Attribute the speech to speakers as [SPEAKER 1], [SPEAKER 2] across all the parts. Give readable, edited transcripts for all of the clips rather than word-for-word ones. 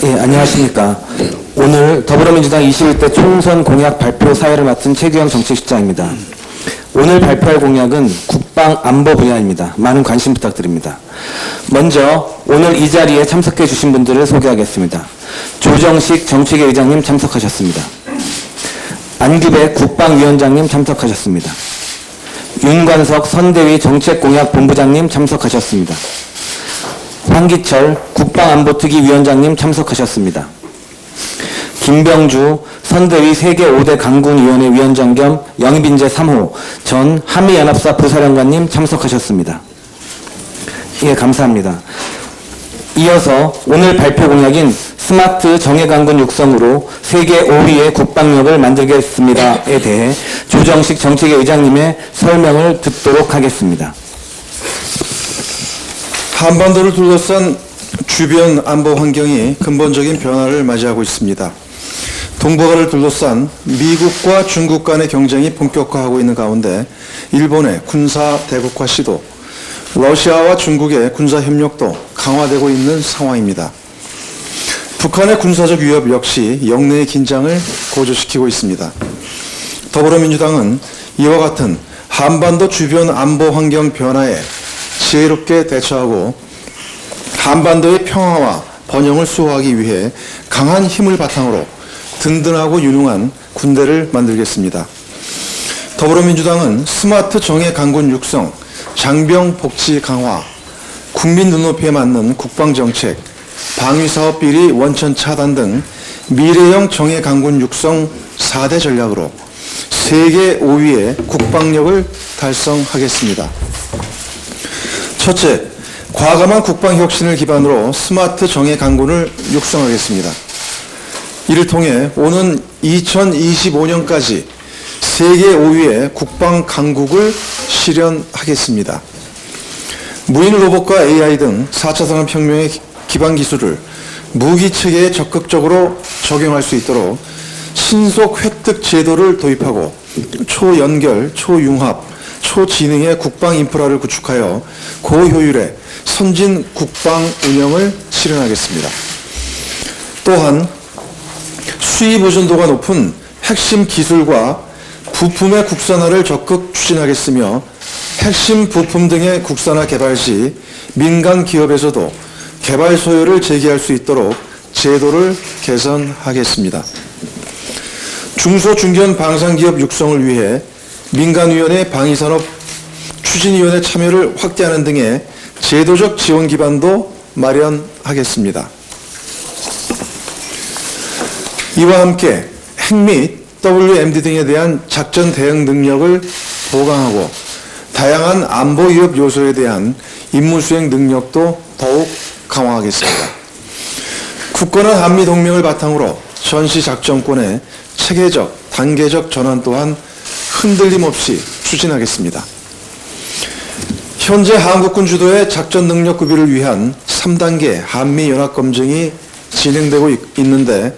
[SPEAKER 1] 예, 안녕하십니까. 오늘 더불어민주당 21대 총선 공약 발표 사회를 맡은 최규영 정책실장입니다. 오늘 발표할 공약은 국방 안보 분야입니다. 많은 관심 부탁드립니다. 먼저 오늘 이 자리에 참석해 주신 분들을 소개하겠습니다. 조정식 정책위 의장님 참석하셨습니다. 안규백 국방위원장님 참석하셨습니다. 윤관석 선대위 정책공약본부장님 참석하셨습니다. 황기철 국방안보특위위원장님 참석하셨습니다. 김병주 선대위 세계 5대 강군위원회 위원장 겸 영입인재 3호 전 한미연합사 부사령관님 참석하셨습니다. 예, 감사합니다. 이어서 오늘 발표 공약인 스마트 정예강군 육성으로 세계 5위의 국방력을 만들겠습니다에 대해 조정식 정책위 의장님의 설명을 듣도록 하겠습니다.
[SPEAKER 2] 한반도를 둘러싼 주변 안보 환경이 근본적인 변화를 맞이하고 있습니다. 동북아를 둘러싼 미국과 중국 간의 경쟁이 본격화하고 있는 가운데 일본의 군사 대국화 시도, 러시아와 중국의 군사 협력도 강화되고 있는 상황입니다. 북한의 군사적 위협 역시 영내의 긴장을 고조시키고 있습니다. 더불어민주당은 이와 같은 한반도 주변 안보 환경 변화에 지혜롭게 대처하고 한반도의 평화와 번영을 수호하기 위해 강한 힘을 바탕으로 든든하고 유능한 군대를 만들겠습니다. 더불어민주당은 스마트 정예 강군 육성, 장병 복지 강화, 국민 눈높이에 맞는 국방정책, 방위사업 비리 원천 차단 등 미래형 정예 강군 육성 4대 전략으로 세계 5위의 국방력을 달성하겠습니다. 첫째, 과감한 국방혁신을 기반으로 스마트 정예 강군을 육성하겠습니다. 이를 통해 오는 2025년까지 세계 5위의 국방 강국을 실현하겠습니다. 무인 로봇과 AI 등 4차 산업혁명의 기반 기술을 무기 체계에 적극적으로 적용할 수 있도록 신속 획득 제도를 도입하고 초연결, 초융합, 초지능의 국방 인프라를 구축하여 고효율의 선진 국방 운영을 실현하겠습니다. 또한 수입 의존도가 높은 핵심 기술과 부품의 국산화를 적극 추진하겠으며 핵심 부품 등의 국산화 개발 시 민간 기업에서도 개발 소요를 제기할 수 있도록 제도를 개선하겠습니다. 중소중견 방산기업 육성을 위해 민간위원회 방위산업 추진위원회 참여를 확대하는 등의 제도적 지원 기반도 마련하겠습니다. 이와 함께 핵 및 WMD 등에 대한 작전 대응 능력을 보강하고 다양한 안보 위협 요소에 대한 임무 수행 능력도 더욱 강화하겠습니다. 굳건한 한미동맹을 바탕으로 전시 작전권의 체계적, 단계적 전환 또한 흔들림 없이 추진하겠습니다. 현재 한국군 주도의 작전 능력 구비를 위한 3단계 한미연합검증이 진행되고 있는데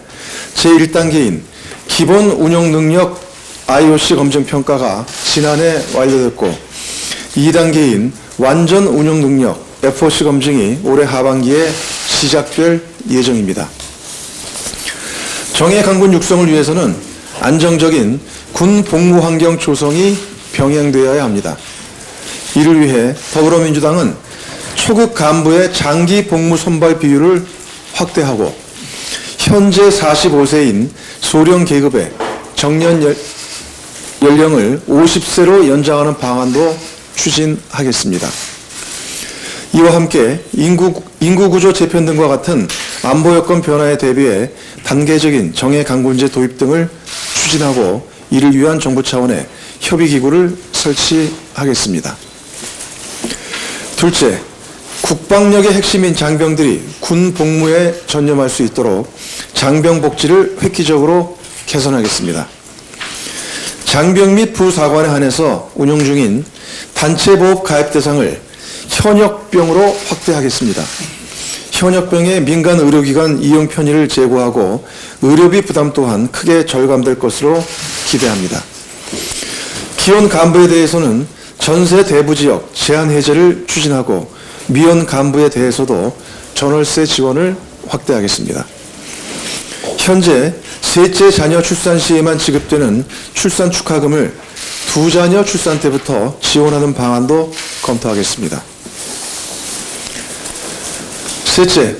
[SPEAKER 2] 제1단계인 기본 운용 능력 IOC 검증 평가가 지난해 완료됐고 2단계인 완전 운용 능력 FOC 검증이 올해 하반기에 시작될 예정입니다. 정예 강군 육성을 위해서는 안정적인 군 복무 환경 조성이 병행되어야 합니다. 이를 위해 더불어민주당은 초급 간부의 장기 복무 선발 비율을 확대하고 현재 45세인 소령 계급의 정년 연령을 50세로 연장하는 방안도 추진하겠습니다. 이와 함께 인구구조 재편 등과 같은 안보 여건 변화에 대비해 단계적인 정예 강군제 도입 등을 추진하고 이를 위한 정부 차원의 협의기구를 설치하겠습니다. 둘째, 국방력의 핵심인 장병들이 군 복무에 전념할 수 있도록 장병 복지를 획기적으로 개선하겠습니다. 장병 및 부사관에 한해서 운영 중인 단체보험 가입 대상을 현역병으로 확대하겠습니다. 현역병의 민간 의료기관 이용 편의를 제고하고 의료비 부담 또한 크게 절감될 것으로 기대합니다. 기혼 간부에 대해서는 전세 대부 지역 제한 해제를 추진하고 미혼 간부에 대해서도 전월세 지원을 확대하겠습니다. 현재 셋째 자녀 출산 시에만 지급되는 출산 축하금을 두 자녀 출산 때부터 지원하는 방안도 검토하겠습니다. 셋째,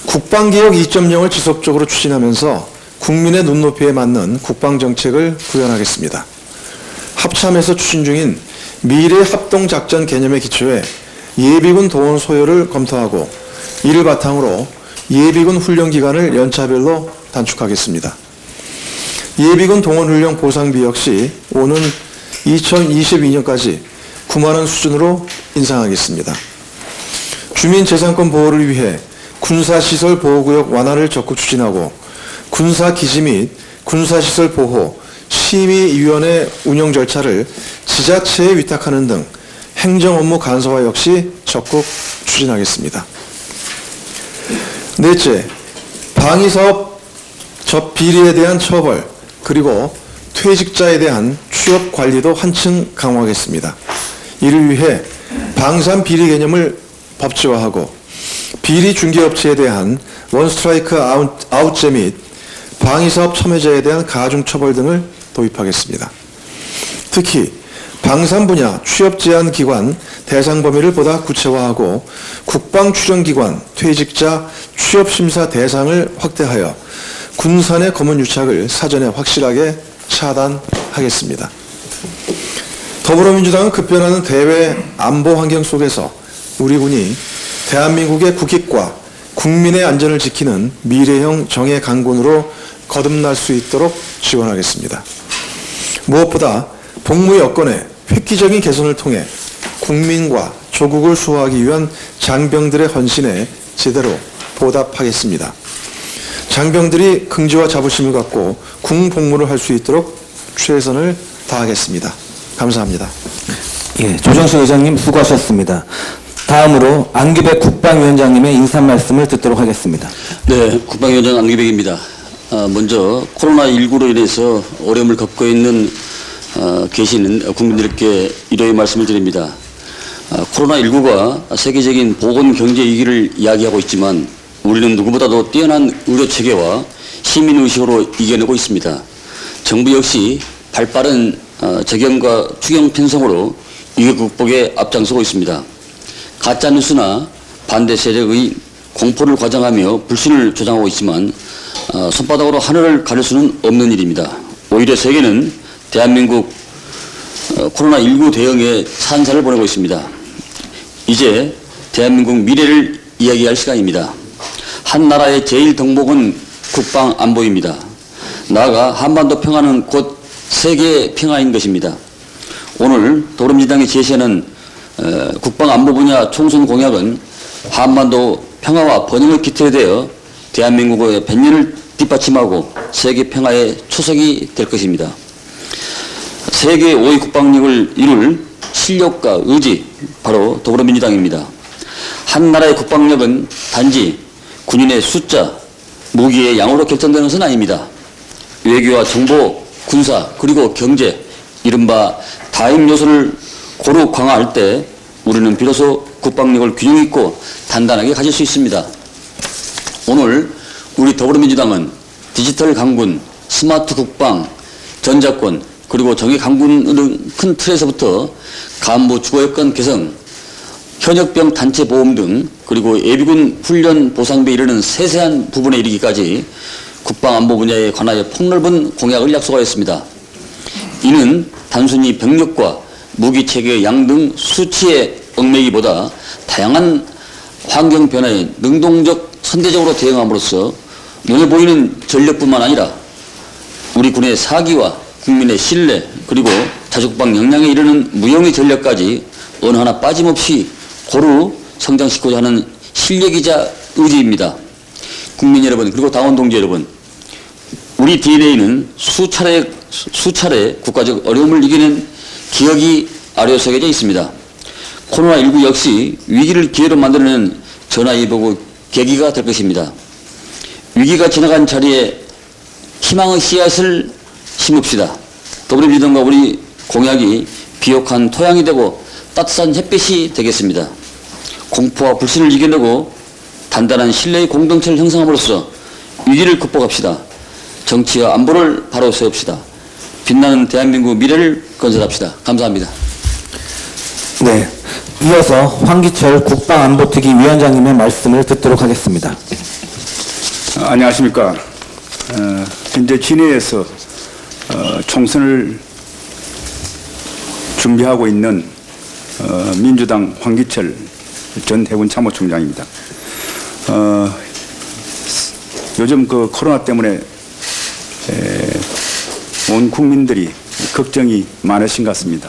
[SPEAKER 2] 국방개혁 2.0을 지속적으로 추진하면서 국민의 눈높이에 맞는 국방정책을 구현하겠습니다. 합참에서 추진 중인 미래 합동작전 개념에 기초해 예비군 동원 소요를 검토하고 이를 바탕으로 예비군 훈련 기간을 연차별로 단축하겠습니다. 예비군 동원 훈련 보상비 역시 오는 2022년까지 9만 원 수준으로 인상하겠습니다. 주민재산권 보호를 위해 군사시설 보호구역 완화를 적극 추진하고 군사기지 및 군사시설 보호 심의위원회 운영 절차를 지자체에 위탁하는 등 행정업무 간소화 역시 적극 추진하겠습니다. 넷째, 방위사업 접비리에 대한 처벌 그리고 퇴직자에 대한 취업 관리도 한층 강화하겠습니다. 이를 위해 방산 비리 개념을 법제화하고 비리 중개업체에 대한 원스트라이크 아웃제 및 방위사업 참여자에 대한 가중 처벌 등을 도입하겠습니다. 특히 방산 분야 취업 제한 기관 대상 범위를 보다 구체화하고 국방 출연기관 퇴직자 취업 심사 대상을 확대하여 군산의 검은 유착을 사전에 확실하게 차단하겠습니다. 더불어민주당은 급변하는 대외 안보 환경 속에서 우리 군이 대한민국의 국익과 국민의 안전을 지키는 미래형 정예 강군으로 거듭날 수 있도록 지원하겠습니다. 무엇보다 복무 여건의 획기적인 개선을 통해 국민과 조국을 수호하기 위한 장병들의 헌신에 제대로 보답하겠습니다. 장병들이 긍지와 자부심을 갖고 군 복무를 할 수 있도록 최선을 다하겠습니다. 감사합니다.
[SPEAKER 1] 예, 조정식 의장님 수고하셨습니다. 다음으로 안규백 국방위원장님의 인사 말씀을 듣도록 하겠습니다.
[SPEAKER 3] 네, 국방위원장 안규백입니다. 먼저 코로나19로 인해서 어려움을 겪고 있는 계시는 국민들께 이러한 말씀을 드립니다. 코로나19가 세계적인 보건 경제 위기를 이야기하고 있지만 우리는 누구보다도 뛰어난 의료 체계와 시민 의식으로 이겨내고 있습니다. 정부 역시 발빠른 재경과 추경 편성으로 위기 극복에 앞장서고 있습니다. 가짜 뉴스나 반대 세력의 공포를 과장하며 불신을 조장하고 있지만 손바닥으로 하늘을 가릴 수는 없는 일입니다. 오히려 세계는 대한민국 코로나19 대응에 찬사를 보내고 있습니다. 이제 대한민국 미래를 이야기할 시간입니다. 한 나라의 제일 덕목은 국방 안보입니다. 나아가 한반도 평화는 곧 세계의 평화인 것입니다. 오늘 더불어민주당이 제시하는 국방 안보 분야 총선 공약은 한반도 평화와 번영의 기틀에 대어 대한민국의 백년을 뒷받침하고 세계 평화의 초석이 될 것입니다. 세계 5위 국방력을 이룰 실력과 의지, 바로 더불어민주당입니다. 한 나라의 국방력은 단지 군인의 숫자, 무기의 양으로 결정되는 것은 아닙니다. 외교와 정보, 군사, 그리고 경제, 이른바 다임 요소를 고루 강화할 때 우리는 비로소 국방력을 균형 있고 단단하게 가질 수 있습니다. 오늘 우리 더불어민주당은 디지털 강군, 스마트 국방, 전자권, 그리고 정의 강군 등 큰 틀에서부터 간부 주거여건 개선, 현역병 단체 보험 등 그리고 예비군 훈련 보상비에 이르는 세세한 부분에 이르기까지 국방안보 분야에 관하여 폭넓은 공약을 약속하였습니다. 이는 단순히 병력과 무기체계의 양 등 수치의 얽매기보다 다양한 환경 변화에 능동적 선제적으로 대응함으로써 눈에 보이는 전력뿐만 아니라 우리 군의 사기와 국민의 신뢰 그리고 자주국방 역량에 이르는 무형의 전력까지 어느 하나 빠짐없이 고루 성장시키고자 하는 실력이자 의지입니다. 국민 여러분 그리고 당원 동지 여러분, 우리 DNA는 수차례 국가적 어려움을 이겨낸 기억이 아래서겨져 있습니다. 코로나19 역시 위기를 기회로 만들어내는 전화위복의 계기가 될 것입니다. 위기가 지나간 자리에 희망의 씨앗을 심읍시다. 더불어민주당과 우리 공약이 비옥한 토양이 되고 따뜻한 햇빛이 되겠습니다. 공포와 불신을 이겨내고 단단한 신뢰의 공동체를 형성함으로써 위기를 극복합시다. 정치와 안보를 바로 세웁시다. 빛나는 대한민국 미래를 건설합시다. 감사합니다.
[SPEAKER 1] 네. 이어서 황기철 국방안보특위 위원장님의 말씀을 듣도록 하겠습니다.
[SPEAKER 4] 안녕하십니까. 현재 진해에서 총선을 준비하고 있는 민주당 황기철 전 해군 참모총장입니다. 요즘 그 코로나 때문에 온 국민들이 걱정이 많으신 것 같습니다.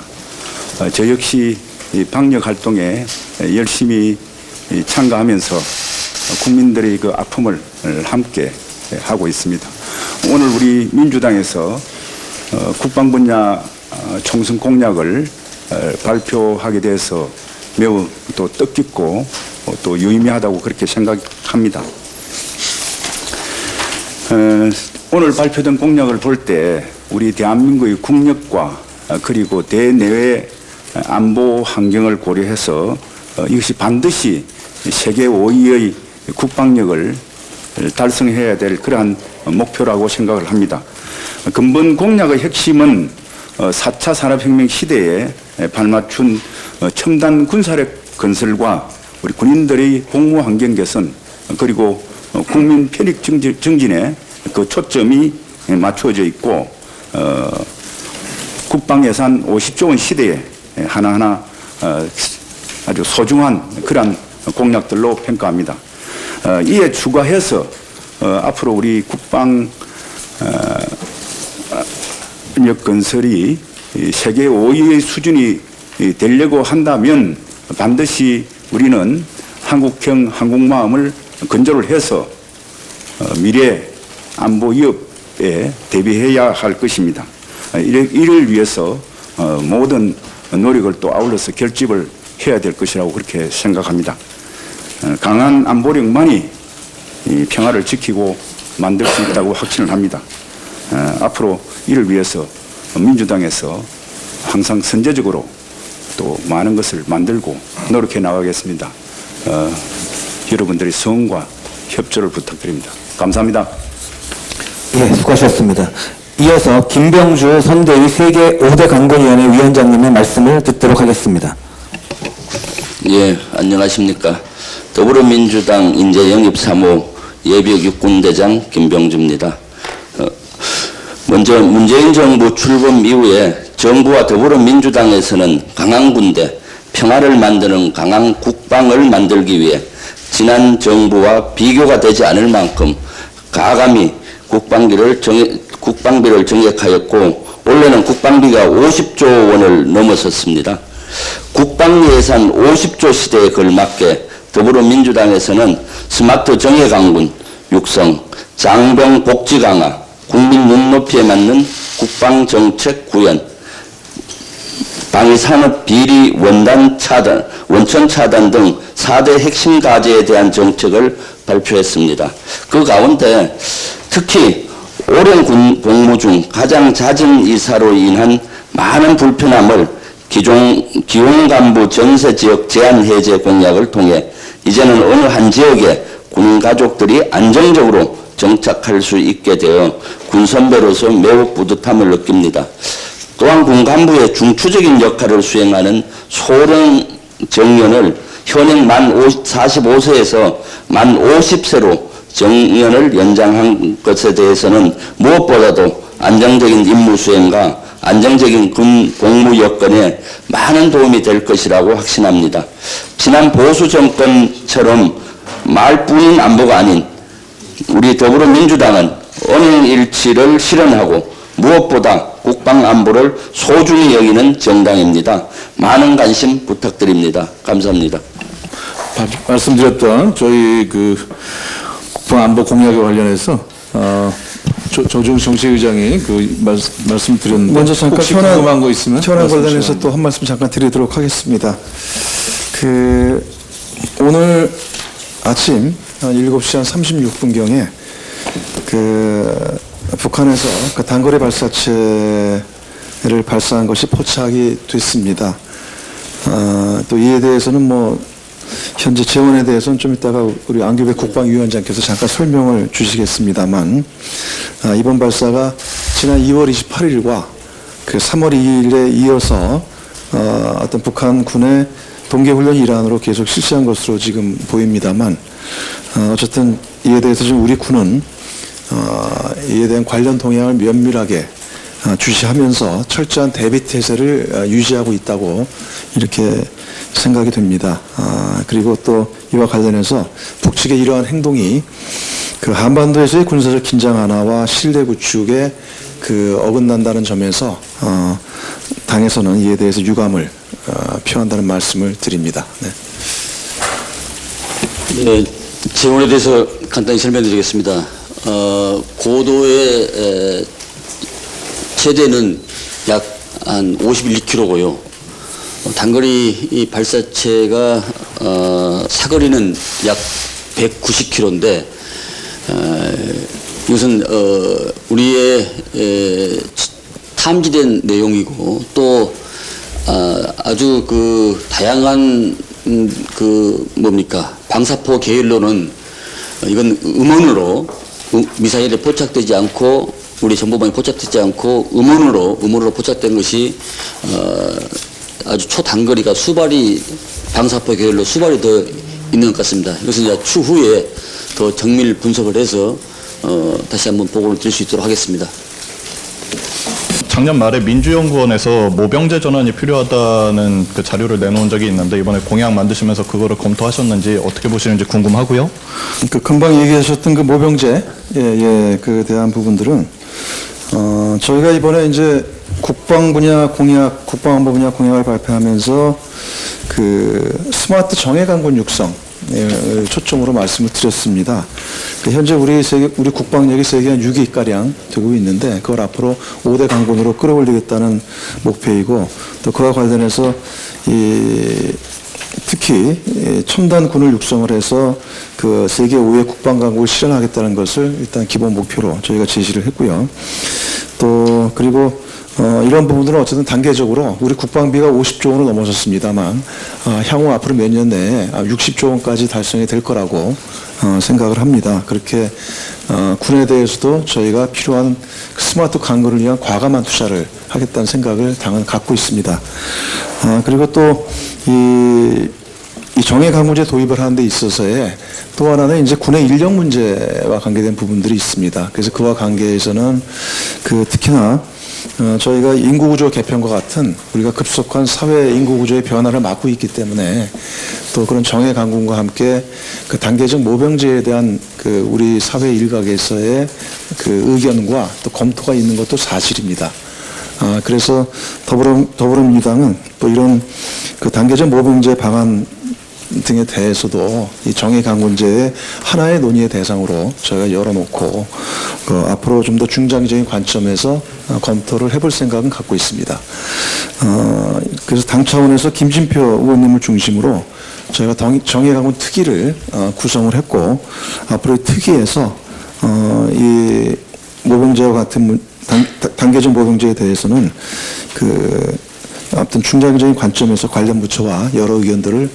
[SPEAKER 4] 저 역시 이 방역 활동에 열심히 참가하면서 국민들의 그 아픔을 함께 하고 있습니다. 오늘 우리 민주당에서 국방 분야 총선 공약을 발표하게 돼서 매우 또 뜻깊고 또 유의미하다고 그렇게 생각합니다. 오늘 발표된 공약을 볼 때 우리 대한민국의 국력과 그리고 대내외 안보 환경을 고려해서 이것이 반드시 세계 5위의 국방력을 달성해야 될 그러한 목표라고 생각을 합니다. 근본 공약의 핵심은 4차 산업혁명 시대에 발맞춘 첨단 군사력 건설과 우리 군인들의 복무 환경 개선 그리고 국민 편익 증진에 그 초점이 맞추어져 있고 국방 예산 50조 원 시대에 하나하나 아주 소중한 그러한 공약들로 평가합니다. 이에 추가해서 앞으로 우리 국방력 건설이 세계 5위의 수준이 되려고 한다면 반드시 우리는 한국형 항공모함을 건조를 해서 미래 안보 위협에 대비해야 할 것입니다. 이를 위해서 모든 노력을 또 아울러서 결집을 해야 될 것이라고 그렇게 생각합니다. 강한 안보력만이 이 평화를 지키고 만들 수 있다고 확신을 합니다. 앞으로 이를 위해서 민주당에서 항상 선제적으로 또 많은 것을 만들고 노력해 나가겠습니다. 여러분들의 성원과 협조를 부탁드립니다. 감사합니다.
[SPEAKER 1] 예, 수고하셨습니다. 이어서 김병주 선대위 세계 5대 강군위원회 위원장님의 말씀을 듣도록 하겠습니다.
[SPEAKER 5] 예, 안녕하십니까. 더불어민주당 인재영입 3호 예비역 육군대장 김병주입니다. 먼저 문재인 정부 출범 이후에 정부와 더불어민주당에서는 강한 군대, 평화를 만드는 강한 국방을 만들기 위해 지난 정부와 비교가 되지 않을 만큼 가감히 국방비를 정액하였고 올해는 국방비가 50조 원을 넘어섰습니다. 국방 예산 50조 시대에 걸맞게 더불어민주당에서는 스마트 정예강군 육성, 장병 복지 강화, 국민 눈높이에 맞는 국방정책 구현, 방위산업 비리 원천 차단 등 4대 핵심 과제에 대한 정책을 발표했습니다. 그 가운데 특히 오랜 군 복무 중 가장 잦은 이사로 인한 많은 불편함을 기용 간부 전세 지역 제한 해제 공약을 통해 이제는 어느 한 지역에 군 가족들이 안정적으로 정착할 수 있게 되어 군 선배로서 매우 뿌듯함을 느낍니다. 또한 군 간부의 중추적인 역할을 수행하는 소령 정년을 현행 만 45세에서 만 50세로 정년을 연장한 것에 대해서는 무엇보다도 안정적인 임무 수행과 안정적인 군 복무 여건에 많은 도움이 될 것이라고 확신합니다. 지난 보수 정권처럼 말뿐인 안보가 아닌 우리 더불어민주당은 언행일치를 실현하고 무엇보다 국방 안보를 소중히 여기는 정당입니다. 많은 관심 부탁드립니다. 감사합니다.
[SPEAKER 2] 말씀드렸던 저희 그 국방안보 공약에 관련해서 조중 정책의장이 그 말씀드렸는데
[SPEAKER 6] 먼저 잠깐
[SPEAKER 2] 혹시
[SPEAKER 6] 현안
[SPEAKER 2] 궁금한 거 있으면
[SPEAKER 6] 현안
[SPEAKER 2] 말씀
[SPEAKER 6] 관련해서
[SPEAKER 2] 주시면
[SPEAKER 6] 또 한 말씀 잠깐 드리도록 하겠습니다. 오늘 아침 한 7시 한 36분경에 북한에서 그 단거리 발사체를 발사한 것이 포착이 됐습니다. 또 이에 대해서는 뭐 현재 재원에 대해서는 좀 이따가 우리 안규백 국방위원장께서 잠깐 설명을 주시겠습니다만, 이번 발사가 지난 2월 28일과 그 3월 2일에 이어서 어떤 북한군의 동계훈련 일환으로 계속 실시한 것으로 지금 보입니다만, 어쨌든 이에 대해서 지금 우리 군은 이에 대한 관련 동향을 면밀하게 주시하면서 철저한 대비 태세를 유지하고 있다고 이렇게 생각이 됩니다. 그리고 또 이와 관련해서 북측의 이러한 행동이 그 한반도에서의 군사적 긴장 완화와 신뢰 구축에 그 어긋난다는 점에서 당에서는 이에 대해서 유감을 표한다는 말씀을 드립니다. 네.
[SPEAKER 3] 네, 재원에 대해서 간단히 설명드리겠습니다. 고도의 최대는 약 한 51km고요. 단거리 이 발사체가 사거리는 약 190km인데 이것은 우리의 탐지된 내용이고 또 아주 그 다양한 방사포 계열로는 이건 음원으로 미사일에 포착되지 않고 우리 정보망에 포착되지 않고 음원으로 포착된 것이 아주 초단거리가 수발이 방사포 계열로 수발이 더 있는 것 같습니다. 이것은 이제 추후에 더 정밀 분석을 해서 다시 한번 보고를 드릴 수 있도록 하겠습니다.
[SPEAKER 7] 작년 말에 민주연구원에서 모병제 전환이 필요하다는 그 자료를 내놓은 적이 있는데 이번에 공약 만드시면서 그거를 검토하셨는지 어떻게 보시는지 궁금하고요.
[SPEAKER 6] 그 금방 얘기하셨던 그 모병제 그 대한 부분들은 저희가 이번에 이제 국방안보 분야 공약을 발표하면서 그 스마트 정예 강군 육성을 초점으로 말씀을 드렸습니다. 현재 우리 국방력이 세계 한 6위 가량 되고 있는데 그걸 앞으로 5대 강군으로 끌어올리겠다는 목표이고 또 그와 관련해서 특히 첨단 군을 육성을 해서 그 세계 5의 국방 강국을 실현하겠다는 것을 일단 기본 목표로 저희가 제시를 했고요. 또 그리고 이런 부분들은 어쨌든 단계적으로 우리 국방비가 50조 원을 넘어섰습니다만 향후 앞으로 몇 년 내에 60조 원까지 달성이 될 거라고 생각을 합니다. 그렇게 군에 대해서도 저희가 필요한 스마트 강구를 위한 과감한 투자를 하겠다는 생각을 당은 갖고 있습니다. 그리고 또 이 정예 강구제 도입을 하는 데 있어서의 또 하나는 이제 군의 인력 문제와 관계된 부분들이 있습니다. 그래서 그와 관계에서는 특히나 저희가 인구구조 개편과 같은 우리가 급속한 사회 인구구조의 변화를 막고 있기 때문에 또 그런 정예 강군과 함께 그 단계적 모병제에 대한 그 우리 사회 일각에서의 그 의견과 또 검토가 있는 것도 사실입니다. 그래서 더불어민주당은 또 이런 그 단계적 모병제 방안 등에 대해서도 이 정예 강군제의 하나의 논의의 대상으로 저희가 열어놓고 앞으로 좀 더 중장기적인 관점에서 검토를 해볼 생각은 갖고 있습니다. 그래서 당 차원에서 김진표 의원님을 중심으로 저희가 정예 강군 특위를 구성을 했고 앞으로 이 특위에서 이 모병제와 같은 단계적 모병제에 대해서는 아무튼 중장기적인 관점에서 관련 부처와 여러 의견들을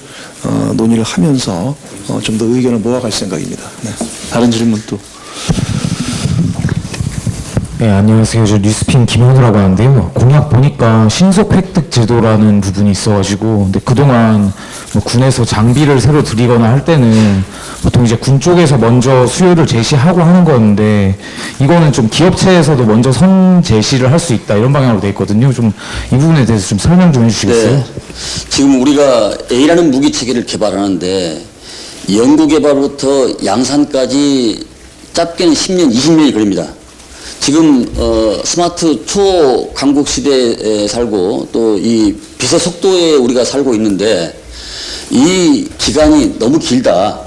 [SPEAKER 6] 논의를 하면서 좀 더 의견을 모아갈 생각입니다. 네.
[SPEAKER 1] 다른 질문 또.
[SPEAKER 8] 네, 안녕하세요. 저 뉴스핀 김현우라고 하는데요. 공약 보니까 신속 획득 제도라는 부분이 있어가지고, 근데 그동안 뭐 군에서 장비를 새로 들이거나 할 때는 보통 이제 군 쪽에서 먼저 수요를 제시하고 하는 거였는데, 이거는 좀 기업체에서도 먼저 선 제시를 할 수 있다, 이런 방향으로 돼 있거든요. 좀 이 부분에 대해서 좀 설명 좀 해주시겠어요?
[SPEAKER 3] 네. 지금 우리가 A라는 무기 체계를 개발하는데, 연구 개발부터 양산까지 짧게는 10년, 20년이 걸립니다. 지금 스마트 초강국 시대에 살고 또 이 빛의 속도에 우리가 살고 있는데 이 기간이 너무 길다.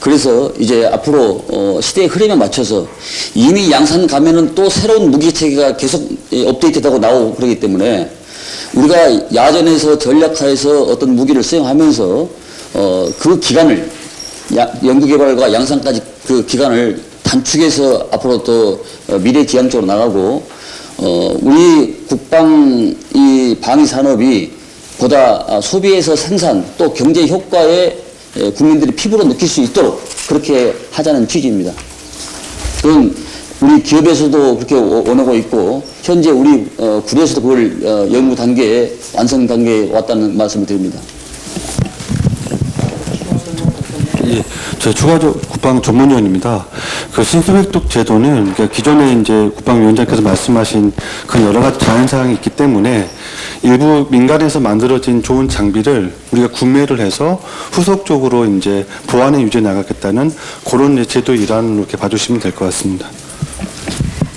[SPEAKER 3] 그래서 이제 앞으로 시대의 흐름에 맞춰서 이미 양산 가면은 또 새로운 무기 체계가 계속 업데이트되고 나오고 그러기 때문에 우리가 야전에서 전략하에서 어떤 무기를 사용하면서 그 기간을 연구개발과 양산까지 그 기간을 단축해서 앞으로 또 미래지향적으로 나가고 우리 국방 이 방위 산업이 보다 소비에서 생산 또 경제 효과에 국민들이 피부로 느낄 수 있도록 그렇게 하자는 취지입니다. 그건 우리 기업에서도 그렇게 원하고 있고 현재 우리 군에서도 그걸 연구 단계에 완성 단계에 왔다는 말씀을 드립니다.
[SPEAKER 9] 예, 저 추가적 국방 전문위원입니다. 그 신수획득 제도는 그러니까 기존에 이제 국방위원장께서 말씀하신 그런 여러 가지 제한 사항이 있기 때문에 일부 민간에서 만들어진 좋은 장비를 우리가 구매를 해서 후속적으로 이제 보완해 유지해 나가겠다는 그런 제도 일환으로 이렇게 봐주시면 될 것 같습니다.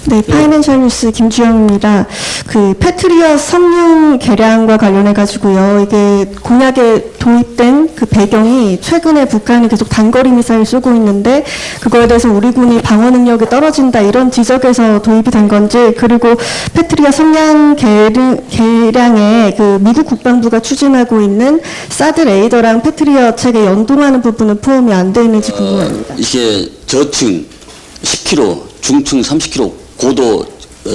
[SPEAKER 10] 네, 파이낸셜 뉴스 김주영입니다. 그 패트리엇 성능 개량과 관련해 가지고요. 이게 공약에 도입된 그 배경이 최근에 북한이 계속 단거리 미사일 쏘고 있는데 그거에 대해서 우리 군이 방어 능력이 떨어진다 이런 지적에서 도입이 된 건지 그리고 패트리엇 성능 개량에 그 미국 국방부가 추진하고 있는 사드 레이더랑 패트리엇 책에 연동하는 부분은 포함이 안 돼 있는지 궁금합니다.
[SPEAKER 3] 이게 저층 10km, 중층 30km, 고도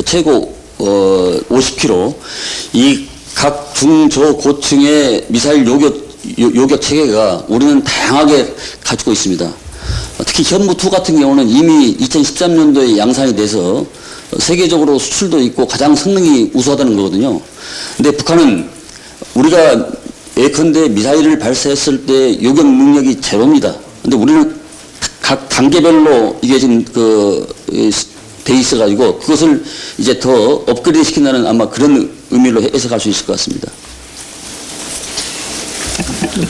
[SPEAKER 3] 최고 50km 이 각 중, 저, 고층의 미사일 요격 체계가 우리는 다양하게 가지고 있습니다. 특히 현무2 같은 경우는 이미 2013년도에 양산이 돼서 세계적으로 수출도 있고 가장 성능이 우수하다는 거거든요. 근데 북한은 우리가 예컨대 미사일을 발사했을 때 요격 능력이 제로입니다. 근데 우리는 각 단계별로 이게 지금 돼 있어가지고 그것을 이제 더 업그레이드 시킨다는 아마 그런 의미로 해석할 수 있을 것 같습니다.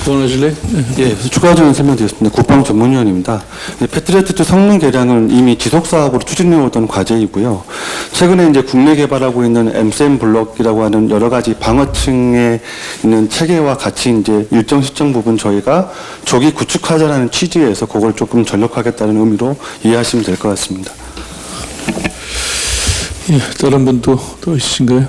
[SPEAKER 9] 보내실래요? 예, 추가적인 설명드리겠습니다. 국방 전문위원입니다. 패트리어트 성능 개량은 이미 지속 사업으로 추진해 오던 과제이고요. 최근에 이제 국내 개발하고 있는 MSM 블록이라고 하는 여러 가지 방어층에 있는 체계와 같이 이제 일정 시점 부분 저희가 조기 구축하자라는 취지에서 그걸 조금 전력하겠다는 의미로 이해하시면 될 것 같습니다.
[SPEAKER 11] 예, 다른 분도 또 있으신가요?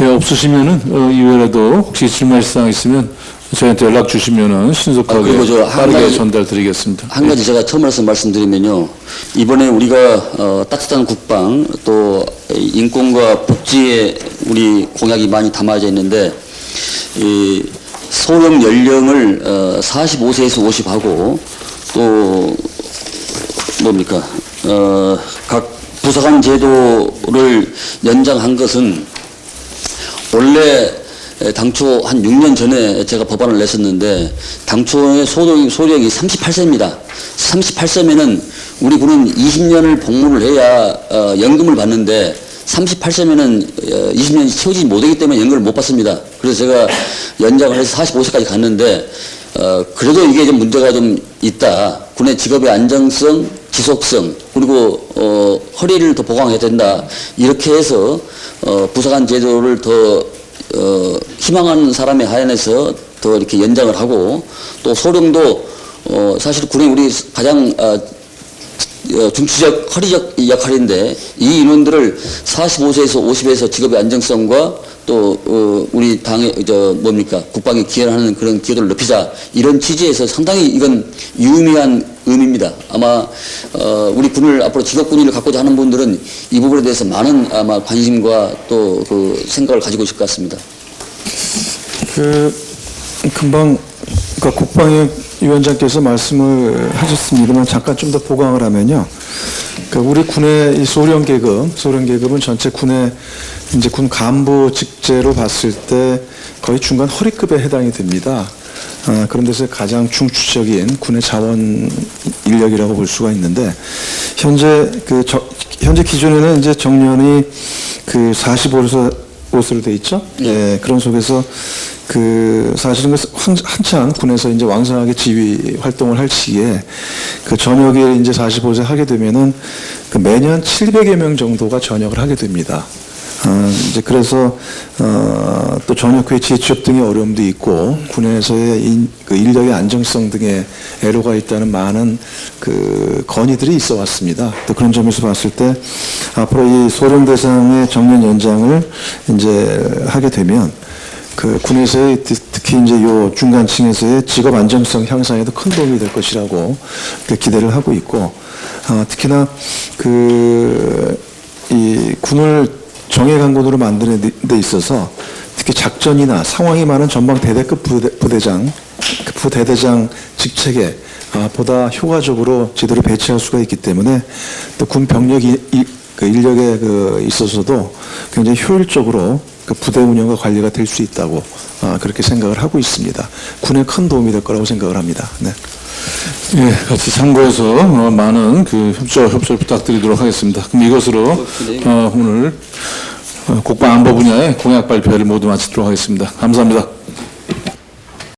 [SPEAKER 11] 예, 없으시면은 이외에도 혹시 질문하실 사항 있으면 저희한테 연락 주시면은 신속하게
[SPEAKER 3] 그리고 저
[SPEAKER 11] 빠르게 전달드리겠습니다.
[SPEAKER 3] 한 가지 제가 처음으로서 말씀드리면요. 이번에 우리가 따뜻한 국방 또 인권과 복지에 우리 공약이 많이 담아져 있는데 이 소령 연령을 45세에서 50하고 또 뭡니까 각 부사관 제도를 연장한 것은 원래 당초 한 6년 전에 제가 법안을 냈었는데 당초의 소령이 38세입니다. 38세면은 우리 군은 20년을 복무를 해야 연금을 받는데 38세면은 20년이 채우지 못하기 때문에 연금을 못 받습니다. 그래서 제가 연장을 해서 45세까지 갔는데 그래도 이게 좀 문제가 좀 있다. 군의 직업의 안정성, 지속성 그리고 허리를 더 보강해야 된다. 이렇게 해서 부사관 제도를 더 희망하는 사람에 한해서 더 이렇게 연장을 하고 또 소령도 사실 군의 우리 가장 중추적 허리적 역할인데 이 인원들을 45세에서 50에서 직업의 안정성과 또 우리 당의 뭡니까 국방에 기여하는 그런 기여도를 높이자 이런 취지에서 상당히 이건 유의미한 의미입니다. 아마 우리 군을 앞으로 직업군인을 갖고자 하는 분들은 이 부분에 대해서 많은 아마 관심과 또 그 생각을 가지고 있을 것 같습니다.
[SPEAKER 6] 금방 그러니까 국방위원장께서 말씀을 하셨습니다만 잠깐 좀 더 보강을 하면요. 그러니까 우리 군의 이 소령 계급은 전체 군의 이제 군 간부 직제로 봤을 때 거의 중간 허리급에 해당이 됩니다. 그런 데서 가장 중추적인 군의 자원 인력이라고 볼 수가 있는데 현재 현재 기준에는 이제 정년이 45세로 돼 있죠. 예, 그런 속에서 사실은 한창 군에서 이제 왕성하게 지휘 활동을 할 시기에 전역에 이제 45세 하게 되면은 매년 700여 명 정도가 전역을 하게 됩니다. 이제 그래서 또 전역 후에 재취업 등의 어려움도 있고 군에서의 인력의 안정성 등의 애로가 있다는 많은 건의들이 있어 왔습니다. 또 그런 점에서 봤을 때 앞으로 이 소령 대상의 정년 연장을 이제 하게 되면 군에서의 특히 이제 요 중간층에서의 직업 안정성 향상에도 큰 도움이 될 것이라고 기대를 하고 있고 특히나 이 군을 정예 강군으로 만드는 데 있어서 특히 작전이나 상황이 많은 전방 대대급 부대장 부대대장 직책에 보다 효과적으로 제대로 배치할 수가 있기 때문에 또 군 병력 인력에 있어서도 굉장히 효율적으로 그 부대 운영과 관리가 될 수 있다고 그렇게 생각을 하고 있습니다. 군에 큰 도움이 될 거라고 생각을 합니다. 네.
[SPEAKER 11] 예, 같이 참고해서 많은 그 협조를 부탁드리도록 하겠습니다. 그럼 이것으로 오늘 국방안보 분야의 공약 발표를 모두 마치도록 하겠습니다. 감사합니다.